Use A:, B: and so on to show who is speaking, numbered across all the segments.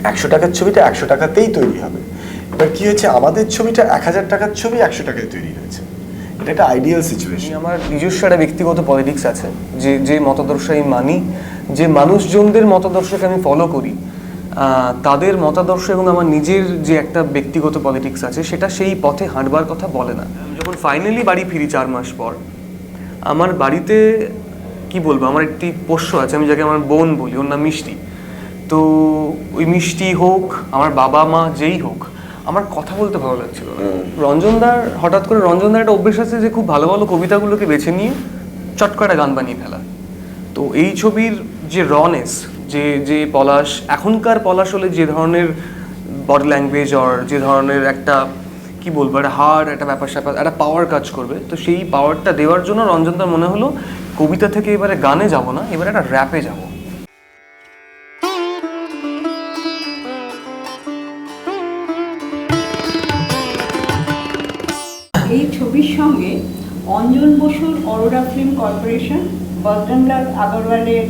A: 100 টাকার ছবিটা 100 টাকাতেই তৈরি হবে। এবার কি হয়েছে, আমাদের ছবিটা 1000 টাকার ছবি 100 টাকায় তৈরি হয়েছে। এটা একটা আইডিয়াল সিচুয়েশন।
B: আমার নিজস্ব একটা ব্যক্তিগত পলিটিক্স আছে, যে মতাদর্শ আমি মানি, যে মানুষজনদের মতাদর্শকে আমি ফলো করি, তাদের মতাদর্শ এবং আমার নিজের যে একটা ব্যক্তিগত পলিটিক্স আছে সেটা সেই পথে হাঁটবার কথা বলে না। যখন ফাইনালি বাড়ি ফিরি 4 মাস পর, আমার বাড়িতে কি বলবো, আমার একটি পোষ্য আছে, আমি যাকে আমার বোন বলি, ওর নাম মিষ্টি। তো ওই মিষ্টি হোক, আমার বাবা মা যেই হোক, আমার কথা বলতে ভালো লাগছিল না। হঠাৎ করে রঞ্জনদার একটা অভ্যেস আছে যে খুব ভালো ভালো কবিতাগুলোকে বেছে নিয়ে চট করে গান বানিয়ে ফেলা। তো এই ছবির যে রনেস, যে পলাশ, এখনকার পলাশ হলে যে ধরনের বডি ল্যাঙ্গুয়েজ আর যে ধরনের একটা কি বলবো, একটা হার্ড একটা ব্যাপার স্যাপার, একটা পাওয়ার কাজ করবে, তো সেই পাওয়ারটা দেওয়ার জন্য রঞ্জনদার মনে হলো কবিতা থেকে এবারে গানে যাব না, এবারে একটা র্যাপে যাব।
C: এই ছবির সঙ্গে অঞ্জন বসুর অরোরা ফিল্ম কর্পোরেশন, বজরংলাল আগরওয়ালের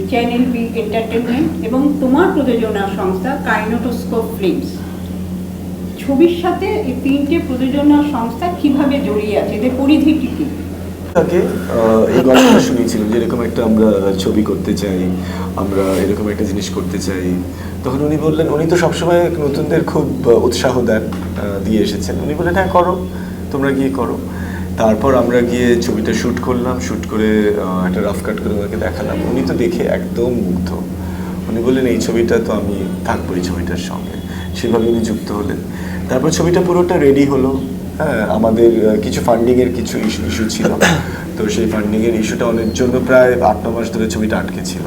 C: চ্যানেল বি এন্টারটেনমেন্ট এবং তোমার প্রযোজনা সংস্থা কাইনেটোস্কোপ ফিল্মস, ছবির সাথে এই 3টে প্রযোজনা সংস্থা কিভাবে জড়িয়ে আছে, এদের পরিধিটি কি?
A: তাকে এই গল্পটা শুনিয়েছিলাম যে এরকম একটা আমরা ছবি করতে চাই, আমরা এরকম একটা জিনিস করতে চাই। তখন উনি বললেন, উনি তো সবসময় নতুনদের খুব উৎসাহ দিয়ে এসেছেন। উনি বললেন হ্যাঁ করো, তোমরা গিয়ে করো। তারপর আমরা গিয়ে ছবিটা শ্যুট করলাম, শ্যুট করে একটা রাফ কাট করে ওনাকে দেখালাম। উনি তো দেখে একদম মুগ্ধ। উনি বললেন এই ছবিটা তো আমি থাকবো এই ছবিটার সঙ্গে, সেভাবে উনি যুক্ত হলেন। তারপর ছবিটা পুরোটা রেডি হলো। হ্যাঁ, আমাদের কিছু ফান্ডিংয়ের কিছু ইস্যু ছিল, তো সেই ফান্ডিংয়ের ইস্যুটা অনেক জন্য প্রায় 8-9 মাস ধরে ছবিটা আটকে ছিল।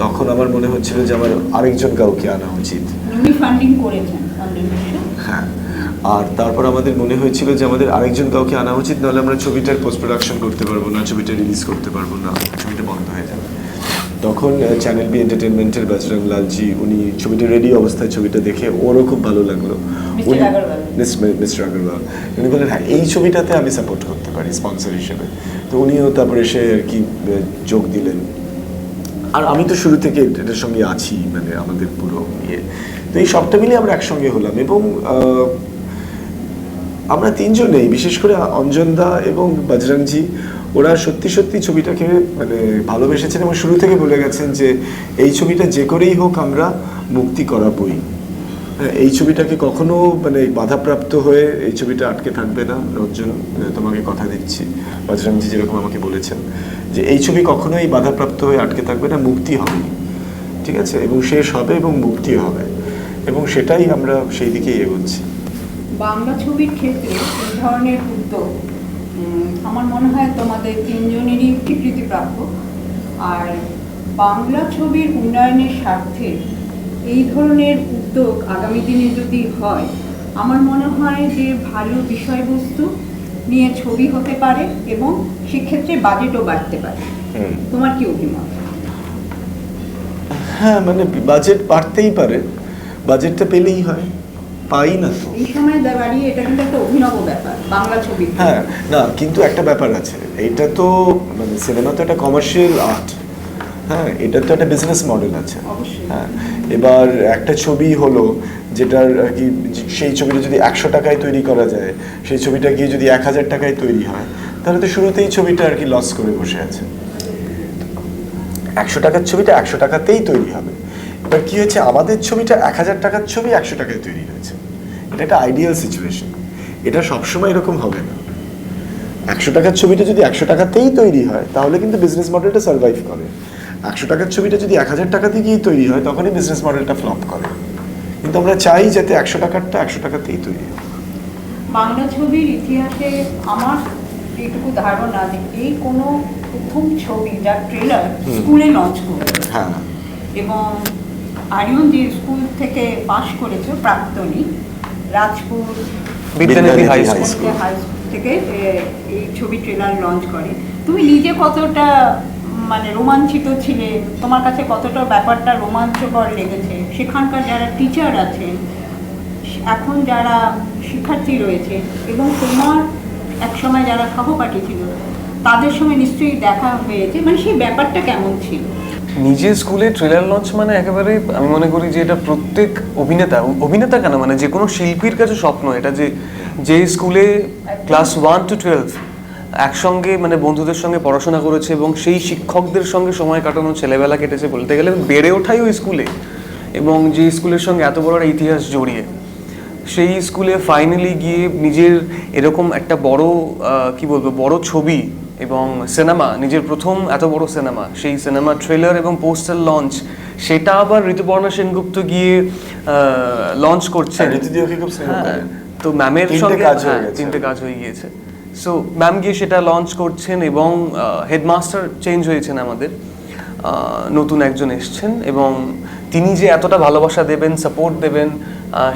A: তখন আমার মনে হচ্ছিল যে আমার আরেকজন কাউকে আনা উচিত।
C: উনি ফান্ডিং করেছেন,
A: হ্যাঁ, আর তারপর আমাদের মনে হয়েছিল যে আমাদের আরেকজন কাউকে আনা উচিত, নাহলে আমরা ছবিটার পোস্ট প্রোডাকশন করতে পারবো না, ছবিটা রিলিজ করতে পারবো না, ছবিটা বন্ধ হয়ে যাবে। তখন চ্যানেল বি এন্টারটেনমেন্টের বজরংলালজি, উনি ছবিটা রেডি অবস্থায় ছবিটা দেখে ওরও খুব ভালো লাগলো, মিস্টার আগরওয়াল। উনি বললেন হ্যাঁ এই ছবিটাতে আমি সাপোর্ট করতে পারি স্পন্সর হিসেবে। তো উনিও তারপরে এসে আর কি যোগ দিলেন। আর আমি তো শুরু থেকে এটার সঙ্গে আছি, মানে আমাদের পুরো ইয়ে, তো এই সবটা মিলিয়ে আমরা একসঙ্গে হলাম। এবং আমরা 3জনেই, বিশেষ করে অঞ্জনদা এবং বজরংজি, ওরা সত্যি সত্যি ছবিটাকে মানে ভালোবেসেছেন এবং শুরু থেকে বলে গেছেন যে এই ছবিটা যে করেই হোক আমরা মুক্তি করাবই। এই ছবিটাকে কখনো মানে বাধাপ্রাপ্ত হয়ে এই ছবিটা আটকে থাকবে না। রঞ্জন, তোমাকে কথা দিচ্ছি, বজরংজি যেরকম আমাকে বলেছেন যে এই ছবি কখনোই বাধাপ্রাপ্ত হয়ে আটকে থাকবে না, মুক্তি হবে, ঠিক আছে, এবং শেষ হবে এবং মুক্তি হবে, এবং সেটাই আমরা সেই দিকেই এগোচ্ছি।
C: বাংলা ছবির ক্ষেত্রে এই ধরনের উদ্যোগ আমার মনে হয় তোমাদের 3জনেরই স্বীকৃতিপ্রাপ্য। আর বাংলা ছবির উন্নয়নের স্বার্থে এই ধরনের উদ্যোগ আগামী দিনে যদি হয়, আমার মনে হয় যে ভালো বিষয়বস্তু নিয়ে ছবি হতে পারে এবং সেক্ষেত্রে বাজেটও বাড়তে পারে। তোমার কি অভিমত?
A: হ্যাঁ, মানে বাজেট বাড়তেই পারে, বাজেটটা পেলেই হয়, পাই না তো
C: এই সময় দাঁড়িয়ে। এটা কিন্তু একটা অভিনব ব্যাপার বাংলা ছবি।
A: হ্যাঁ, না কিন্তু একটা ব্যাপার আছে, এটা তো মানে সিনেমা তো একটা কমার্শিয়াল আর্ট। হ্যাঁ, এটা তো একটা বিজনেস মডেল আছে। হ্যাঁ, এবার একটা ছবি হলো যেটার আর কি, সেই ছবিটা যদি 100 টাকায় তৈরি করা যায়, সেই ছবিটা গিয়ে যদি 1000 টাকায় তৈরি হয়, তাহলে তো শুরুতেই ছবিটা আর কি লস করে বসে আছে। 100 টাকার ছবিটা 100 টাকাতেই তৈরি হবে। এবার কি হয়েছে, আমাদের ছবিটা 1000 টাকার ছবি 100 টাকায় তৈরি হয়েছে। এটা একটা আইডিয়াল সিচুয়েশন। এটা সবসময় এরকম হবে না। 100 টাকার ছবিটা যদি 100 টাকাতেই তৈরি হয়, তাহলে কিন্তু বিজনেস মডেলটা সার্ভাইভ করে। 100 টাকার ছবিটা যদি 1000 টাকাতে গিয়ে তৈরি হয়, তখনই বিজনেস মডেলটা ফ্লপ করে। কিন্তু আমরা চাই যাতে 100 টাকারটা 100 টাকাতেই তৈরি হয়।
C: বাংলা ছবির ইতিহাসে আমার এইটুকু ধারণা যে এই কোনো প্রথম ছবি যার ট্রেলার স্কুলে লঞ্চ করবে।
A: হ্যাঁ,
C: এবং আরিয়ন যে স্কুল থেকে পাশ করেছে, প্রাক্তনী, Rajpur
B: Vidyanidhi high
C: high
B: school
C: থেকে এই ছবি ট্রেলার লঞ্চ করে। তুমি নিজে কতটা মানে রোমাঞ্চিত ছিলে, তোমার কাছে কতটা ব্যাপারটা রোমাঞ্চকর লেগেছে? সেখানকার যারা টিচার আছেন, এখন যারা শিক্ষার্থী রয়েছে এবং তোমার একসময় যারা সহপাঠী ছিল, তাদের সঙ্গে নিশ্চয়ই দেখা হয়েছে, মানে সেই ব্যাপারটা কেমন ছিল?
B: নিজের স্কুলে ট্রেলার লঞ্চ মানে একেবারে আমি মনে করি যে এটা প্রত্যেক অভিনেতা কেন মানে যে কোনো শিল্পীর কাছে স্বপ্ন এটা, যে স্কুলে ক্লাস 1 to 12 একসঙ্গে মানে বন্ধুদের সঙ্গে পড়াশোনা করেছে এবং সেই শিক্ষকদের সঙ্গে সময় কাটানো, ছেলেবেলা কেটেছে বলতে গেলে, বেড়ে ওঠাই ওই স্কুলে, এবং যে স্কুলের সঙ্গে এত বড় একটা ইতিহাস জড়িয়ে, সেই স্কুলে ফাইনালি গিয়ে নিজের এরকম একটা বড় কি বলবো বড় ছবি এবং সিনেমা, নিজের প্রথম এত বড় সিনেমা, সেই সিনেমা ট্রেলার এবং পোস্টার লঞ্চ, সেটা আবার ঋতুপর্ণা সেনগুপ্ত গিয়ে লঞ্চ করছেন।
A: ঋতুদিওকে খুব স্নেহ করেন।
B: তো ম্যামের সঙ্গে
A: তিনটে
B: কাজ হয়ে গিয়েছে। সো ম্যাম গিয়ে সেটা লঞ্চ করছেন এবং হেডমাস্টার চেঞ্জ হয়েছেন আমাদের, নতুন একজন এসছেন, এবং তিনি যে এতটা ভালোবাসা দেবেন, সাপোর্ট দেবেন,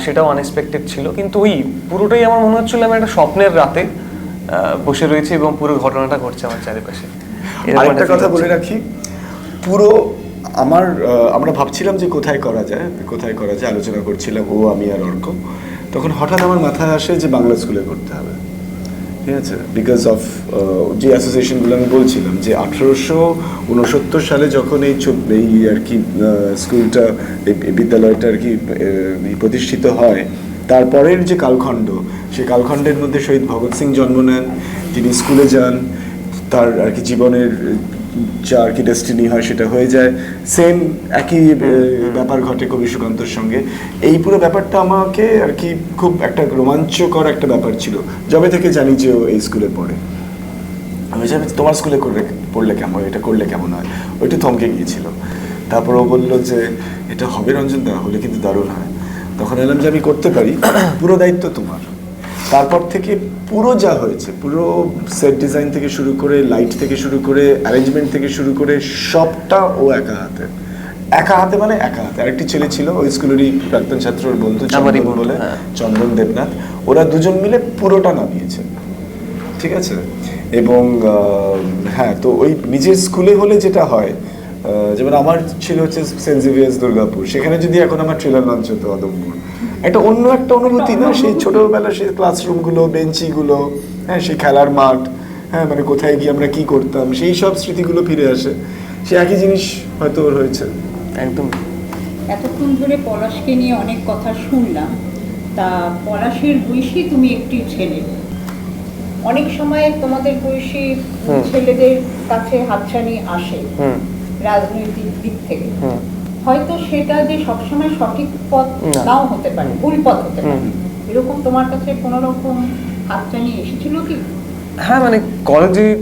B: সেটাও আনএক্সপেক্টেড ছিল। কিন্তু ওই পুরোটাই আমার মনে হচ্ছিল আমি একটা স্বপ্নের রাতে বসে রয়েছে এবং পুরো ঘটনাটা ঘটছে আমার চারিপাশে।
A: আরেকটা কথা বলে রাখি, পুরো আমরা ভাবছিলাম যে কোথায় করা যায় আলোচনা করছিলাম ও, আমি আর অর্ক। তখন হঠাৎ আমার মাথায় আসে যে বাংলা স্কুলে করতে হবে, ঠিক আছে, বিকজ অফ যে অ্যাসোসিয়েশনগুলো আমি বলছিলাম যে 1869 সালে যখন এই আর কি স্কুলটা, এই বিদ্যালয়টা আর কি প্রতিষ্ঠিত হয়, তারপরের যে কালখণ্ড, সেই কালখণ্ডের মধ্যে শহীদ ভগৎ সিং জন্ম নেন, তিনি স্কুলে যান, তার আর কি জীবনের যা আর কি ডেস্টিনি হয় সেটা হয়ে যায়, সেম একই ব্যাপার ঘটে কবি সুকান্তর সঙ্গে। এই পুরো ব্যাপারটা আমাকে আর কি খুব একটা রোমাঞ্চকর একটা ব্যাপার ছিল, যবে থেকে জানি যে ও এই স্কুলে পড়ে। আমি জানি তোমার স্কুলে পড়লে কেমন, এটা করলে কেমন হয়, ওইটা থমকে গিয়েছিল। তারপর ও বললো যে এটা হবে রঞ্জন দা, হলে কিন্তু দারুণ হয়। তখন এলাম যে আমি করতে পারি, পুরো দায়িত্ব তোমার। তারপর থেকে পুরো যা হয়েছে, পুরো সেট ডিজাইন থেকে শুরু করে, লাইট থেকে শুরু করে, অ্যারেঞ্জমেন্ট থেকে শুরু করে, সবটা ও একা হাতে মানে একা হাতে। আরেকটি ছেলে ছিল ওই স্কুলেরই প্রাক্তন ছাত্রর বন্ধু, চন্দন বলে, চন্দন দেবনাথ, ওরা দুজন মিলে পুরোটা নামিয়েছে, ঠিক আছে। এবং হ্যাঁ, তো ওই নিজের স্কুলে হলে যেটা হয়, যেমন আমার ছিল হচ্ছে সেন্ট জেভিয়ার্স দুর্গাপুর, সেখানে যদি এখন আমার ট্রেলার লঞ্চ হতো অদম্বর, একটা অন্য একটা অনুভূতি না, সেই ছোটবেলা সেই ক্লাসরুমগুলো, বেঞ্চিগুলো, হ্যাঁ, সেই খেলার মাঠ, হ্যাঁ, মানে কোথায় গিয়ে আমরা কি করতাম, সেই সব স্মৃতিগুলো ফিরে আসে। সে একই জিনিস হয়তো ওর হয়েছে।
B: একদম।
C: এতক্ষণ ধরে পলাশকে নিয়ে অনেক কথা শুনলাম, তা পলাশের বয়সী তুমি একটি ছেলে, অনেক সময় তোমাদের বয়সী ছেলেদের কাছে হাতছানি আসে রাজনৈতিক দিক থেকে, হয়তো সেটা যে সবসময় সঠিক পথ নাও হতে পারে, ভুল পথ হতে পারে, এরকম তোমার কাছে কোনো রকম হাতছানি এসেছিল কি?
B: হ্যাঁ, মানে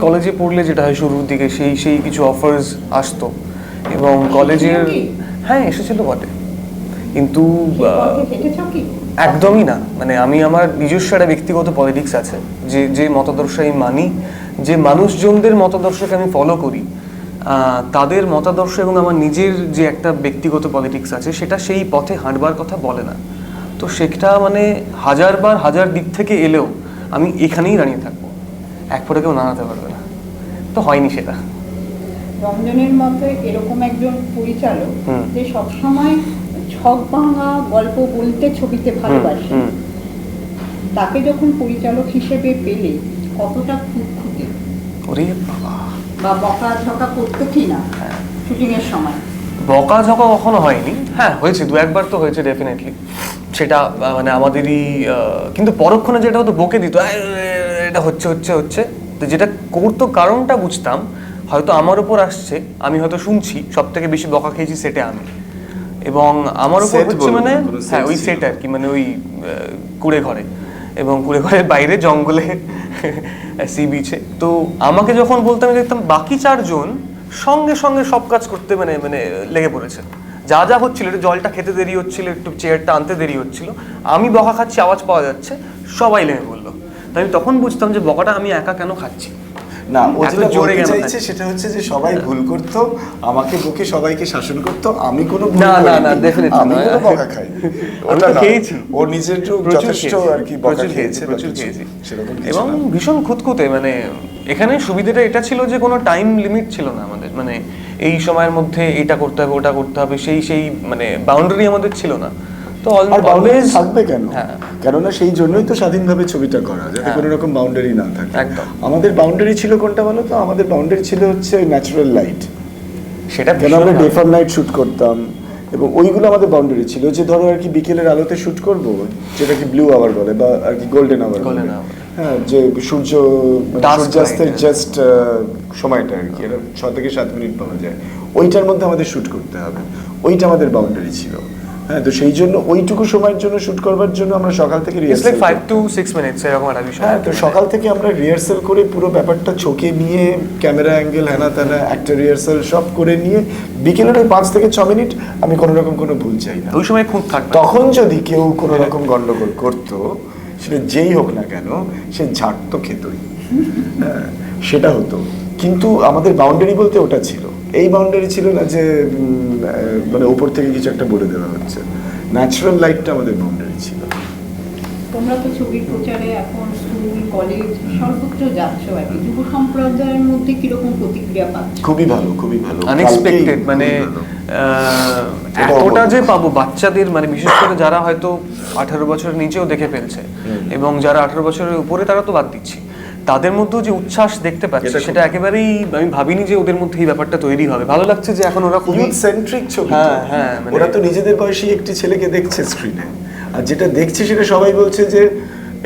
B: কলেজে পড়লে যেটা হয় শুরুর দিকে, সেই কিছু অফার্স আসতো, এবং কলেজের হ্যাঁ এসেছিল বটে, কিন্তু একদমই না। মানে আমি আমার নিজস্ব একটা ব্যক্তিগত পলিটিক্স আছে, যে মতাদর্শ আমি মানি, যে মানুষজনদের মতাদর্শকে আমি ফলো করি, তাদের মতাদর্শ এবং আমার নিজের যে একটা ব্যক্তিগত পলিটিক্স আছে, সেটা সেই পথে হাঁটবার কথা বলে না। তো সেটা মানে হাজার দিক থেকে এলেও আমি এখানেই দাঁড়িয়ে থাকবো, এক ফোঁটা কেউ নাড়াতে পারবে না। তো হয়নি সেটা।
C: রঞ্জনের মতো এরকম একজন পরিচালক যে সবসময় ছক ভাঙা গল্প বলতে ছবিতে ভালোবাসে, তাকে যখন পরিচালক হিসেবে পেলে কতটা খুঁতখুঁতে,
B: ওরে বাবা,
C: বা বকাঝকা করতো কি না শুটিং এর সময়?
B: বকাঝকা কখনো হয়নি, হ্যাঁ হয়েছে, দু একবার তো হয়েছে ডেফিনেটলি। সেটা মানে আমাদেরই, কিন্তু পরক্ষণে যেটা হতো বকে দিত, এটা হচ্ছে, তো যেটা করতো কারণটা বুঝতাম, হয়তো আমার উপর আসছে, আমি হয়তো শুনছি, সব থেকে বেশি বকা খেয়েছি সেটে আমি, এবং আমার উপর হচ্ছে মানে হ্যাঁ ওই সেট আর কি, মানে ওই কুড়ে ঘরে, এবং কুড়ে ঘরের বাইরে জঙ্গলে সি বিচে। তো আমাকে যখন বলতাম, আমি দেখতাম বাকি চারজন সঙ্গে সঙ্গে সব কাজ করতে মানে লেগে পড়েছে, যা হচ্ছিল, একটু জলটা খেতে দেরি হচ্ছিল, একটু চেয়ারটা আনতে দেরি হচ্ছিল, আমি বকা খাচ্ছি, আওয়াজ পাওয়া যাচ্ছে, সবাই লেগে পড়লো। তাই আমি তখন বুঝতাম যে বকাটা আমি একা কেন খাচ্ছি
A: না। ও যেটা বলতে চাইছে সেটা হচ্ছে যে সবাই ভুল করতো, আমাকে বকে সবাইকে শাসন করতো, আমি কোনো
B: না ডেফিনেটলি
A: আমি কোনো বকা খাই,
B: ওটা খেয়েছি,
A: ও নিজের যথেষ্ট আর কি বকা খেয়েছে,
B: প্রচুর খেয়েছি,
A: সেরকম
B: এবং ভীষণ খুঁতখুঁতে। মানে এখানে সুবিধাটা এটা ছিল যে কোনো টাইম লিমিট ছিল না আমাদের, মানে এই সময়ের মধ্যে এটা করতে হবে, ওটা করতে হবে, সেই মানে বাউন্ডারি আমাদের ছিল না। তো
A: অলওয়েজ থাকবে কেন? কেননা সেই জন্যই তো স্বাধীনভাবে ছবিটা করা, যাতে কোনো রকম বাউন্ডারি না থাকে। আমাদের বাউন্ডারি ছিল কোনটা বলো তো? আমাদের বাউন্ডারি ছিল হচ্ছে ন্যাচারাল লাইট,
B: সেটা
A: কেন আমরা
B: ভীষণ
A: ডে ফর নাইট শুট করতাম, এবং ওইগুলো আমাদের বাউন্ডারি ছিল, যে ধরো আর কি বিকেলের আলোতে শুট করব, যেটা কি ব্লু আওয়ার বলে বা আর কি গোল্ডেন আওয়ার বলে।
B: Golden hour।
A: হ্যাঁ, যে সূর্য
B: Dusk
A: সূর্যাস্তের
B: light, হ্যাঁ।
A: জাস্ট সময়টা আর কি, এটা 6 থেকে 7 মিনিট পাওয়া যায়, ওইটার মধ্যে আমাদের শুট করতে হবে, ওইটা আমাদের বাউন্ডারি ছিল। হ্যাঁ, তো সেই জন্য ওইটুকু সময়ের জন্য শুট করবার জন্য আমরা সকাল থেকে
B: it's
A: rehearsal,
B: like 5 to 6 minutes এরকম একটা বিষয়।
A: হ্যাঁ, তো সকাল থেকে আমরা রিহার্সাল করে পুরো ব্যাপারটা চোখে নিয়ে ক্যামেরা অ্যাঙ্গেল হ্যানা ত্যানা একটা রিহার্সাল সব করে নিয়ে বিকেলের ওই 5 থেকে 6 মিনিট আমি কোনো রকম কোনো ভুল চাই না।
B: ওই সময় খুব থাকবে।
A: তখন যদি কেউ কোনো রকম গন্ডগোল করতো, সেটা যেই হোক না কেন, সে ঝাড় তো খেতই, হ্যাঁ, সেটা হতো। কিন্তু আমাদের বাউন্ডারি বলতে ওটা ছিল, এই বাউন্ডারি ছিল না যে মানে ওপর থেকে কিছু একটা বলে দেওয়া হচ্ছে। ন্যাচারাল লাইটটা আমাদের বাউন্ডারি ছিল।
C: তোমরা তো ছবির প্রচারে এখন স্কুল কলেজ সর্বত্র যাচ্ছ আর কি, যুব সম্প্রদায়ের মধ্যে কিরকম প্রতিক্রিয়া পাচ্ছ?
A: খুবই ভালো, খুবই ভালো,
B: আনএক্সপেক্টেড,
A: কালকেই
B: মানে
A: খুবই ভালো।
B: এতটা যে পাবো বাচ্চাদের, মানে বিশেষ করে যারা হয়তো 18 বছরের নিচেও দেখে ফেলছে, এবং যারা 18 বছরের উপরে তারা তো বাদ দিচ্ছি, তাদের মধ্যেও যে উচ্ছ্বাস দেখতে পাচ্ছি,
A: এটা খুব
B: সেটা একেবারেই আমি ভাবিনি যে ওদের মধ্যে এই ব্যাপারটা তৈরি হবে। ভালো লাগছে যে এখন ওরা খুবই
A: ইউথ সেন্ট্রিক ছবি।
B: হ্যাঁ, হ্যাঁ, মানে-
A: ওরা তো নিজেদের বয়সী একটি ছেলেকে দেখছে স্ক্রিনে, আর যেটা দেখছে সেটা সবাই বলছে যে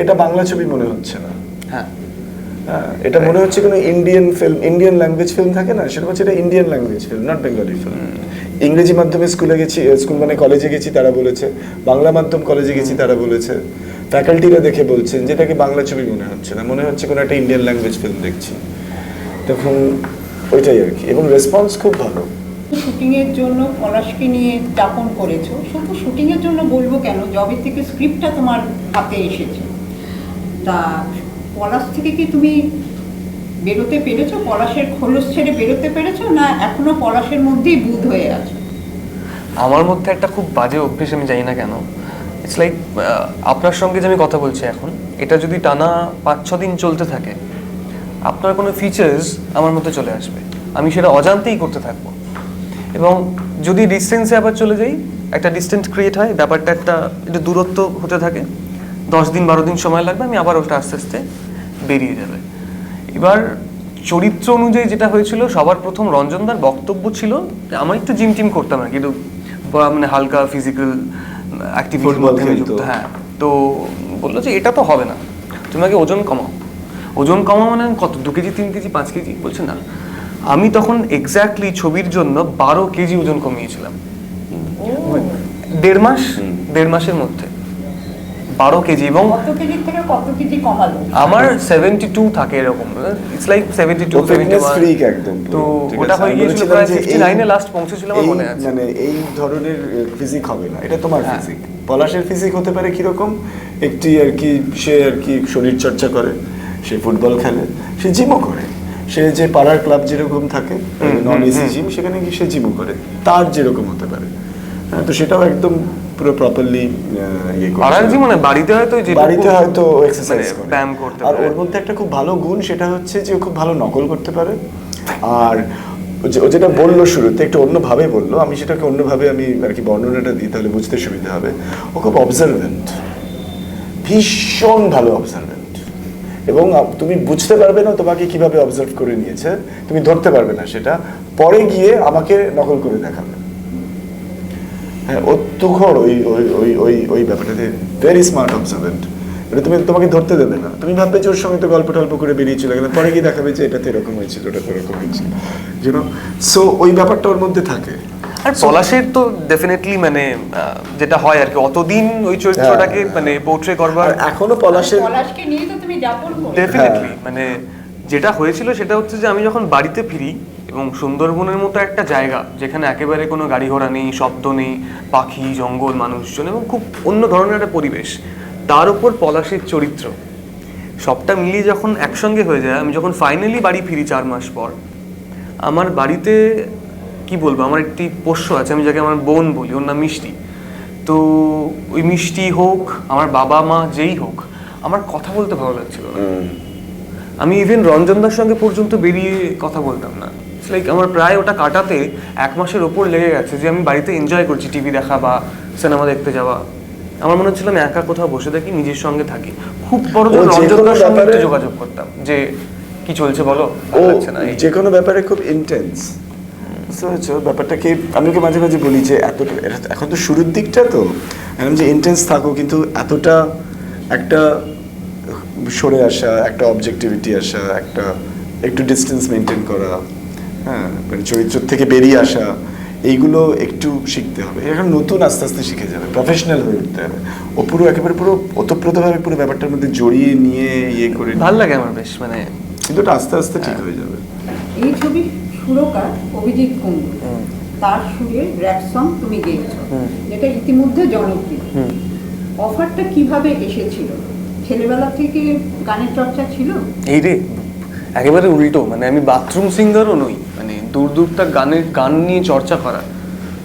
A: এটা বাংলা ছবি মনে হচ্ছে না।
B: হ্যাঁ,
A: হ্যাঁ, এটা মনে হচ্ছে কোনো Indian film, Indian language film থাকে না, সেটা হচ্ছে এটা Indian language film, not Bengali film. ইংরেজি মাধ্যমে স্কুলে গেছি, স্কুল মানে কলেজে গেছি, তারা বলেছে। বাংলা মাধ্যম কলেজে গেছি, তারা বলেছে। ফ্যাকাল্টিরা দেখে বলছেন যেটাকে বাংলা ছবি মনে হচ্ছে না, মনে হচ্ছে কোনো একটা ইন্ডিয়ান ল্যাঙ্গুয়েজ ফিল্ম দেখছি। তখন ওইটাই আর কি, এবং রেসপন্স খুব ভালো।
C: শুটিংয়ের জন্য পলাশকে নিয়ে যাপন করেছো, শুধু শুটিংয়ের জন্য বলবো কেন, জবের থেকে স্ক্রিপ্টটা তোমার হাতে এসেছে, তা পলাশ থেকে কি তুমি বেরোতে পেরেছো? পলাশের খোলস ছেড়ে বেরোতে পেরেছো, না এখনো পলাশের মধ্যেই বুঁদ হয়ে আছো?
B: আমার মধ্যে একটা খুব বাজে অভ্যেস, আমি জানি না কেন, ইটস লাইক আপনার সঙ্গে যে আমি কথা বলছি এখন, এটা যদি টানা 5-6 দিন চলতে থাকে, আপনার কোনো ফিচার্স আমার মধ্যে চলে আসবে, আমি সেটা অজান্তেই করতে থাকবো। এবং যদি ডিস্টেন্সে আবার চলে যাই, একটা ডিস্টেন্স ক্রিয়েট হয়, ব্যাপারটা একটা দূরত্ব হতে থাকে, 10 দিন 12 দিন সময় লাগবে, আমি আবার ওটা আস্তে আস্তে বেরিয়ে যাবে। এবার চরিত্র অনুযায়ী যেটা হয়েছিল, সবার প্রথম রঞ্জনদার বক্তব্য ছিল যে আমার একটু জিম টিম করতাম না, কিন্তু মানে হালকা ফিজিক্যাল অ্যাক্টিভিটির মধ্যে আমি যুক্ত। হ্যাঁ, তো বললো যে এটা তো হবে না, তুমি আগে ওজন কমাও। ওজন কমাও মানে কত, 2 কেজি 3 কেজি 5 কেজি? বলছে না। আমি তখন এক্স্যাক্টলি ছবির জন্য 12 কেজি ওজন কমিয়েছিলাম, 1.5 মাসের মধ্যে 12 কেজি। এবং
C: কত কেজি থেকে কত কেজি কমালো?
B: আমার 72 থাকে এরকম, ইটস লাইক 72
A: ফিটনেস
B: 71।
A: ফ্রিক একদম
B: তো
A: ঠিক
B: ওটা
A: আছে,
B: হয়ে
A: আমি
B: গিয়েছিল
A: বলেছিলাম
B: প্রায়
A: যে
B: 59 এ লাস্ট পৌঁছেছিল আমার মনে আছে।
A: মানে এই ধরনের ফিজিক হবে না, এটা তোমার
B: হ্যাঁ।
A: ফিজিক। পলাশের ফিজিক হতে পারে কিরকম, একটি আর কি, সে আর কি শরীর চর্চা করে, সে ফুটবল খেলে, সে জিমও করে, সে যে পাড়ার ক্লাব যেরকম থাকে নন এসি জিম, সেখানে গিয়ে সে জিমও করে, তার যেরকম হতে পারে। হ্যাঁ, তো সেটাও একদম পুরো প্রপারলি ইয়ে করে।
B: আর কি মানে বাড়িতে হয়তো যে
A: বাড়িতে হয়তো এক্সারসাইজ করে,
B: ব্যায়াম করতে
A: আর
B: পারে।
A: ওর মধ্যে একটা খুব ভালো গুণ, সেটা হচ্ছে যে ও খুব ভালো নকল করতে পারে। আর ও যেটা বললো শুরুতে, একটু অন্যভাবে বললো, আমি সেটাকে অন্যভাবে আমি আর কি বর্ণনাটা দিই, তাহলে বুঝতে সুবিধা হবে। ও খুব অবজারভেন্ট, ভীষণ ভালো অবজারভেন্ট, এবং তুমি বুঝতে পারবে না তোমাকে কিভাবে অবজার্ভ করে নিয়েছে, তুমি ধরতে পারবে না সেটা, পরে গিয়ে আমাকে নকল করে দেখাবে। হ্যাঁ, ও তুখর ওই ওই ওই ওই ওই ব্যাপারটাতে ভেরি স্মার্ট অবজারভেন্ট। এটা তোমাকে ধরতে দেবে না, তুমি ভাববে যে ওর সঙ্গে তো গল্প টল্প করে বেরিয়ে চলে গেলে, পরে গিয়ে দেখাবে যে এটা তো এরকম হয়েছিল, ওটা তো এরকম হয়েছিল, ইউনো। সো ওই ব্যাপারটা ওর মধ্যে থাকে।
B: আর পলাশের তো ডেফিনেটলি মানে যেটা হয় আর কি, অতদিন ওই চরিত্রটাকে মানে পোর্ট্রে করবার,
A: আর এখনো পলাশের
C: পলাশকে নিয়ে তো তুমি যাপন করো।
B: ডেফিনেটলি মানে যেটা হয়েছিল সেটা হচ্ছে যে আমি যখন বাড়িতে ফিরি, এবং সুন্দরবনের মতো একটা জায়গা যেখানে একেবারে কোনো গাড়ি ঘোড়া নেই, শব্দ নেই, পাখি, জঙ্গল, মানুষজন, এবং খুব অন্য ধরনের একটা পরিবেশ, তার উপর পলাশের চরিত্র, সবটা মিলিয়ে যখন একসঙ্গে হয়ে যায়, আমি যখন ফাইনালি বাড়ি ফিরি 4 মাস পর, আমার বাড়িতে কি বলবো, আমার একটি পোষ্য আছে, আমি যাকে আমার বোন বলি, ওর নাম মিষ্টি। তো ওই মিষ্টি হোক, আমার বাবা মা যেই হোক, আমার কথা বলতে ভালো লাগছিল না। আমি ইভেন রঞ্জনদার সঙ্গে পর্যন্ত বেরিয়ে কথা বলতাম না। ইটস লাইক আমার প্রায় ওটা কাটাতে 1 মাসের ওপর লেগে গেছে, যে আমি বাড়িতে এনজয় করছি টিভি দেখা বা সিনেমা দেখতে যাওয়া। আমার মনে হচ্ছিল আমি একা কোথাও বসে থাকি, নিজের সঙ্গে থাকি। খুব বড় জোর রঞ্জনদার সঙ্গে একটু যোগাযোগ করতাম, যে কি চলছে বলো, ভালো লাগছে না,
A: যে কোনো ব্যাপারে খুব ইন্টেন্স, বুঝতে পারছো ব্যাপারটাকে? আমি ওকে মাঝে মাঝে বলি যে এতটা এখন তো শুরুর দিকটা, তো এখন যে ইন্টেন্স থাকো, কিন্তু এতটা একটা সরে আসা, একটা অবজেক্টিভিটি আসা, একটা একটু ডিস্টেন্স মেনটেন করা, হ্যাঁ, মানে চরিত্র থেকে বেরিয়ে আসা, এইগুলো একটু শিখতে হবে। এখন নতুন আস্তে আস্তে শিখে যাবে, প্রফেশনাল হয়ে উঠতে হবে। ও পুরো একেবারে পুরো ওতপ্রোতভাবে পুরো ব্যাপারটার মধ্যে জড়িয়ে নিয়ে ইয়ে করে,
B: ভাল লাগে আমার বেশ, মানে
A: কিন্তু ওটা আস্তে আস্তে ঠিক হয়ে যাবে।
C: এই ছবির সুরকার অভিজিৎ কুণ্ডু, তার সুরের র‍্যাপ সং তুমি গেয়েছো, যেটা ইতিমধ্যে জনপ্রিয়। অফারটা কিভাবে এসেছিল? ছেলেবেলা থেকে গানের চর্চা ছিল?
B: এই রে একেবারে উল্টো, মানে আমি বাথরুম সিঙ্গারও নই, মানে দূর দূর তার গান নিয়ে চর্চা করা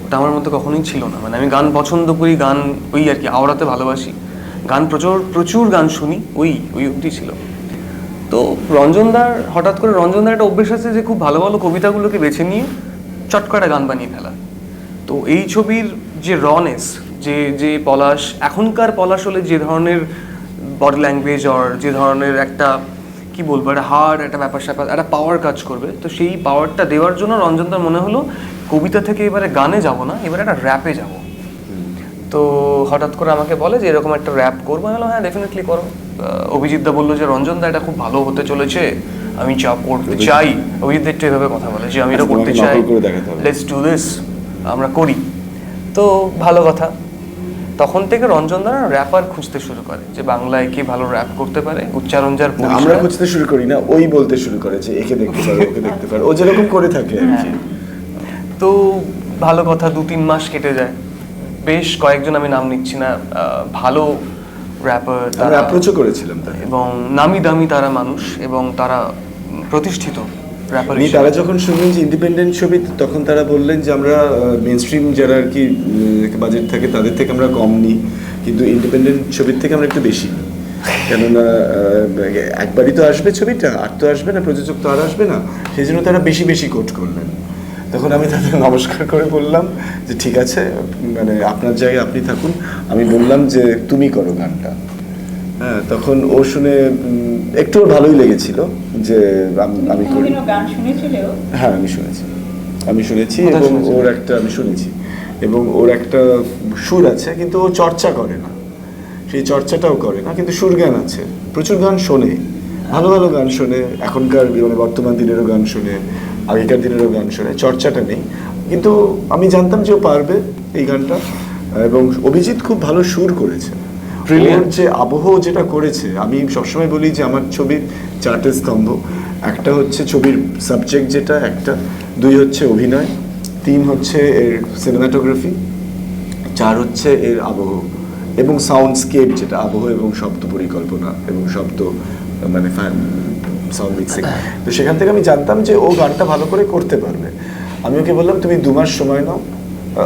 B: ওটা আমার মধ্যে কখনোই ছিল না। মানে আমি গান পছন্দ করি, গান ওই আর কি আওড়াতে ভালোবাসি, গান প্রচুর গান শুনি, ওই অবধি ছিল। তো রঞ্জনদার হঠাৎ করে রঞ্জনদার একটা অভ্যেস আছে যে খুব ভালো ভালো কবিতাগুলোকে বেছে নিয়ে চট করে গান বানিয়ে ফেলা। তো এই ছবির যে রনেস, যে পলাশ, এখনকার পলাশ হলে যে ধরনের বডি ল্যাঙ্গুয়েজ আর যে ধরনের একটা কি বলবো একটা হার্ড একটা ব্যাপার স্যাপার একটা পাওয়ার কাজ করবে, তো সেই পাওয়ারটা দেওয়ার জন্য রঞ্জনদার মনে হলো কবিতা থেকে এবারে গানে যাব না, এবারে একটা র্যাপে যাব। তো হঠাৎ করে আমাকে বলে যে এরকম একটা র্যাপ করবো। আমি বললাম হ্যাঁ ডেফিনেটলি করো। অভিজিৎদা বললো যে রঞ্জনদা এটা খুব ভালো হতে চলেছে, আমি করতে চাই। অভিজিৎদা একটু এভাবে কথা বলে যে আমি এটা করতে চাই, লেটস ডু দিস, আমরা করি। তো ভালো কথা। তখন থেকে রঞ্জনদা র্যাপার খুঁজতে শুরু করে যে বাংলায় কি ভালো র্যাপ করতে পারে, উচ্চারণ যার
A: আমরা খুঁজতে শুরু করি না, ওই বলতে শুরু করেছে একে দেখতে পারো ওকে দেখতে পারো, ও যেরকম করে থাকে আর কি।
B: তো ভালো কথা, 2-3 মাস কেটে যায়, বেশ কয়েকজন, আমি নাম নিচ্ছি না, ভালো র্যাপার
A: আমরা অ্যাপ্রোচও করেছিলাম তাকে,
B: এবং নামি দামি তারা মানুষ এবং তারা প্রতিষ্ঠিত র্যাপার।
A: তারা যখন শুনলেন যে ইন্ডিপেন্ডেন্ট ছবি, তখন তারা বললেন যে আমরা মেন স্ট্রিম যারা আর কি বাজেট থাকে তাদের থেকে আমরা কম নিই, কিন্তু ইন্ডিপেন্ডেন্ট ছবির থেকে আমরা একটু বেশি নিই, কেননা একবারই তো আসবে ছবিটা, আর তো আসবে না, প্রযোজক তো আর আসবে না, সেই জন্য তারা বেশি বেশি কোট করলেন। তখন আমি তাদের নমস্কার করে বললাম যে ঠিক আছে, মানে আপনার জায়গায় আপনি থাকুন, আমি বললাম যে তুমি করো গানটা। হ্যাঁ, তখন ও শুনে একটু ওর ভালোই লেগেছিল যে আমি করি।
C: গান শুনেছিলে?
A: হ্যাঁ আমি শুনেছি এবং ওর একটা আমি শুনেছি, এবং ওর একটা সুর আছে, কিন্তু ও চর্চা করে না, সেই চর্চাটাও করে না, কিন্তু সুর জ্ঞান আছে, প্রচুর গান শোনে, ভালো ভালো গান শোনে, এখনকার মানে বর্তমান দিনেরও গান শোনে, আগেকার দিনেরও গান শোনে, চর্চাটা নেই। কিন্তু আমি জানতাম যে ও পারবে এই গানটা, এবং অভিজিৎ খুব ভালো সুর করেছে। ওর যে আবহ যেটা করেছে, আমি সবসময় বলি যে আমার ছবির 4টে স্তম্ভ, একটা হচ্ছে ছবির সাবজেক্ট যেটা, একটা 2 হচ্ছে অভিনয়, 3 হচ্ছে এর সিনেমাটোগ্রাফি, 4 হচ্ছে এর আবহ এবং সাউন্ডস্কেপ, যেটা আবহ এবং শব্দ পরিকল্পনা এবং শব্দ মানে সাউন্ড মিক্সিং। তো সেখান থেকে আমি জানতাম যে ও গানটা ভালো করে করতে পারবে। আমি ওকে বললাম তুমি 2 মাস সময় নাও।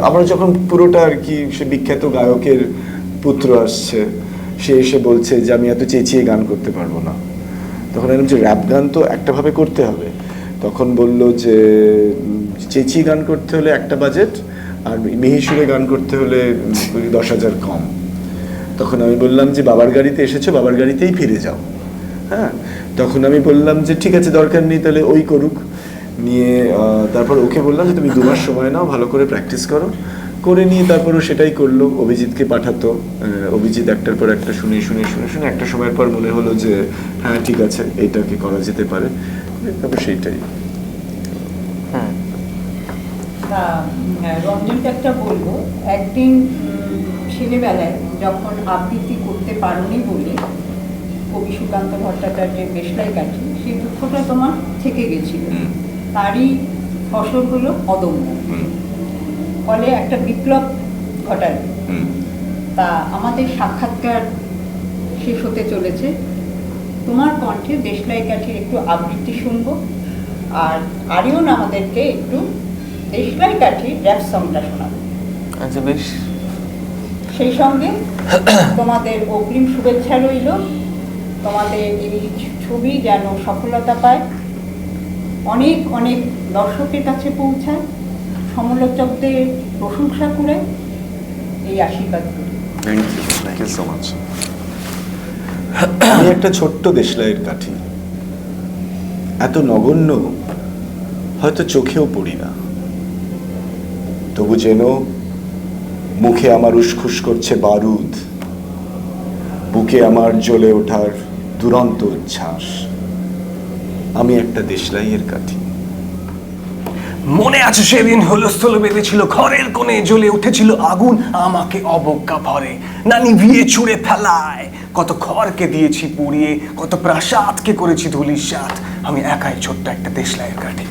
A: আমরা যখন পুরোটা আর কি, সে বিখ্যাত গায়কের পুত্র আসছে, সে এসে বলছে যে আমি এত চেঁচিয়ে গান করতে পারবো না, তখন আমি যে র্যাপ গান তো একটাভাবে করতে হবে। তখন বলল যে চেঁচিয়ে গান করতে হলে একটা বাজেট, আর মিহি সুরে গান করতে হলে 10,000 কম। তখন আমি বললাম যে বাবার গাড়িতে এসেছো, বাবার গাড়িতেই ফিরে যাও। হ্যাঁ, তখন আমি বললাম যে ঠিক আছে, দরকার নেই, তাহলে ওই করুক। নিয়ে তারপর ওকে বললাম যে তুমি 2 মাস সময় নাও, ভালো করে প্র্যাকটিস করো। করে নিয়ে তারপরও সেটাই করলো, অভিজিৎকে পাঠাতো, অভিজিৎ একটার পর একটা শুনে একটা সময়ের পর মনে হলো যে হ্যাঁ ঠিক আছে, এইটাকে করা যেতে পারে, তারপর সেইটাই।
C: রঞ্জনকে একটা বলবো, একদিন ছেলেবেলায় যখন আবৃত্তি করতে পারোনি বলে কবি সুকান্ত ভট্টাচার্যের দেশলাই কাঠি, সেই দুঃখটা তোমার থেকে গেছিল, তারই ফসল হলো অদম্য, ফলে একটা বিপ্লব ঘটাল। তা আমাদের সাক্ষাৎকার শেষ হতে চলেছে, তোমার কণ্ঠে দেশলাই কাঠির একটু আবৃত্তি শুনবো, আর আরিয়ন আমাদেরকে একটু দেশলাই কাঠির র‍্যাপ সংটা শোনাবে।
B: আচ্ছা বেশ।
C: সেই সঙ্গে তোমাদের অগ্রিম শুভেচ্ছা রইল, তোমাদের এই ছবি যেন সফলতা পায়, অনেক অনেক দর্শকের কাছে পৌঁছায়, সমালোচকদের প্রশংসা করে, এই আশীর্বাদ করি।
A: Thank you so much. আমি একটা ছোট্ট দেশলাইয়ের কাঠি, এত নগণ্য হয়তো চোখেও পড়ি না, তবু যেন মুখে আমার উসখুস করছে বারুদ, বুকে আমার জ্বলে ওঠার দুরন্ত উচ্ছ্বাস। আমি একটা দেশলাইয়ের কাঠি।
B: মনে আছে সেদিন হুলস্থুল বেঁধেছিল, ঘরের কোণে জ্বলে উঠেছিল আগুন, আমাকে অবজ্ঞা ভরে না নিভিয়ে ছুঁড়ে ফেলায়। কত ঘরকে দিয়েছি পুড়িয়ে, কত প্রাসাদকে করেছি ধূলিসাৎ, আমি একাই ছোট্ট একটা দেশলাইয়ের কাঠি।